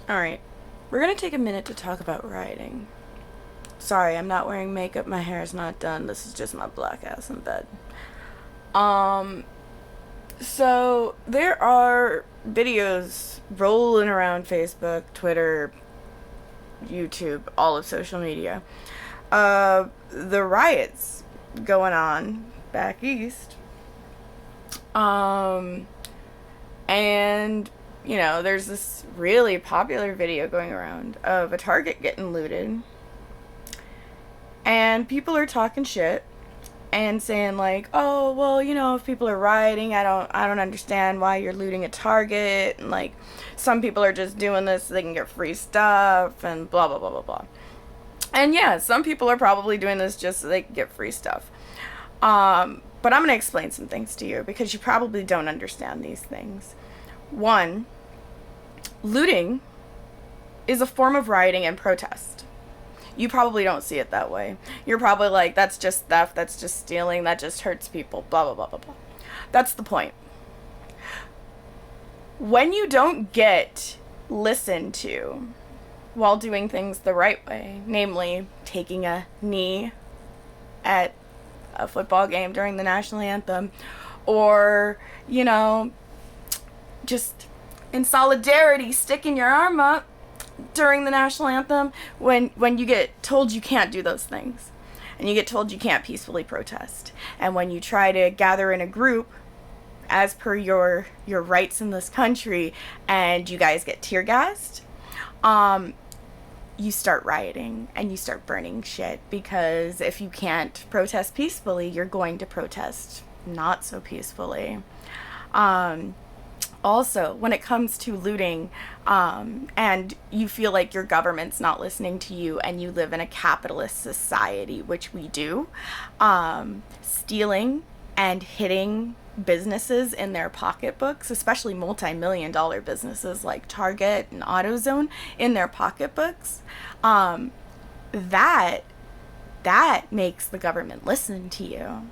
Alright, we're gonna take a minute to talk about rioting. Sorry, I'm not wearing makeup, my hair is not done, this is just my black ass in bed. Um, so there are videos rolling around Facebook, Twitter, YouTube, all of social media. The riots going on back east. Um, and there's this really popular video going around of a Target getting looted, and people are talking shit and saying like, "Oh, well, if people are rioting, I don't understand why you're looting a Target." And like, some people are just doing this so they can get free stuff and blah blah blah blah blah. And yeah, some people are probably doing this just so they can get free stuff. But I'm going to explain some things to you because you probably don't understand these things. One, looting is a form of rioting and protest. You probably don't see it that way. You're probably like, that's just theft, that's just stealing, that just hurts people, blah, blah, blah, blah, blah. That's the point. When you don't get listened to while doing things the right way, namely taking a knee at a football game during the national anthem, or, just in solidarity sticking your arm up during the national anthem, when you get told you can't do those things, and you get told you can't peacefully protest, and when you try to gather in a group as per your rights in this country, and you guys get tear gassed, you start rioting and you start burning shit, because if you can't protest peacefully, you're going to protest not so peacefully. Also, when it comes to looting, and you feel like your government's not listening to you and you live in a capitalist society, which we do, stealing and hitting businesses in their pocketbooks, especially multi-million-dollar businesses like Target and AutoZone, in their pocketbooks, that makes the government listen to you.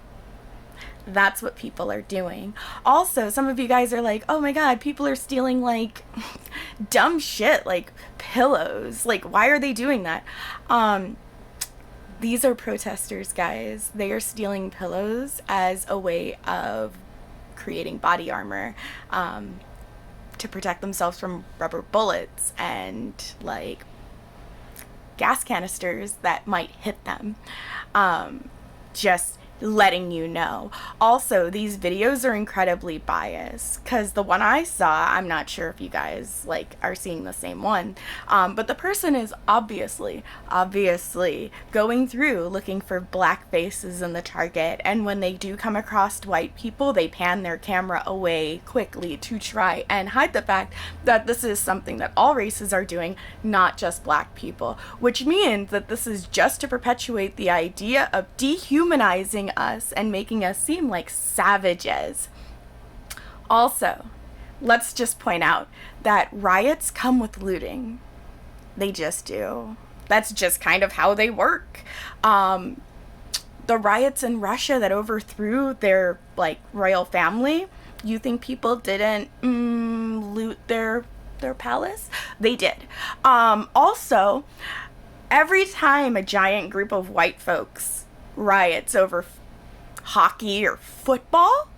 That's what people are doing. Also, some of you guys are like, oh my god, people are stealing like dumb shit like pillows. Like, why are they doing that? These are protesters, guys. They are stealing pillows as a way of creating body armor, to protect themselves from rubber bullets and like gas canisters that might hit them. Just letting you know. Also, these videos are incredibly biased, because the one I saw, I'm not sure if you guys like are seeing the same one, but the person is obviously going through looking for black faces in the Target, and when they do come across white people, they pan their camera away quickly to try and hide the fact that this is something that all races are doing, not just black people, which means that this is just to perpetuate the idea of dehumanizing us and making us seem like savages. Also, let's just point out that riots come with looting. They just do. That's just kind of how they work. The riots in Russia that overthrew their like royal family, you think people didn't loot their palace? They did. Also, every time a giant group of white folks riots over hockey or football,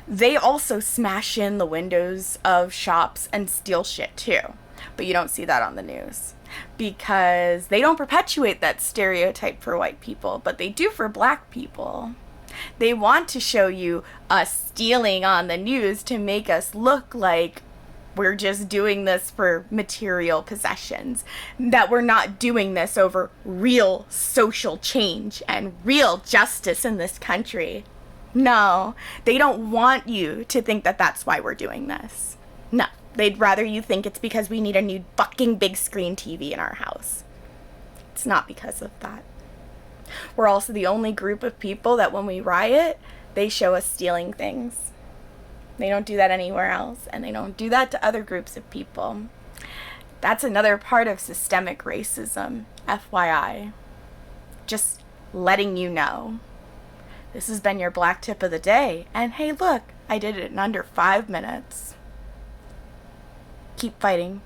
they also smash in the windows of shops and steal shit too. But you don't see that on the news, because they don't perpetuate that stereotype for white people, but they do for black people. They want to show you us stealing on the news to make us look like we're just doing this for material possessions, that we're not doing this over real social change and real justice in this country. No, they don't want you to think that that's why we're doing this. No, they'd rather you think it's because we need a new fucking big screen TV in our house. It's not because of that. We're also the only group of people that when we riot, they show us stealing things. They don't do that anywhere else, and they don't do that to other groups of people. That's another part of systemic racism, FYI. Just letting you know. This has been your Black Tip of the Day, and hey look, I did it in under 5 minutes. Keep fighting.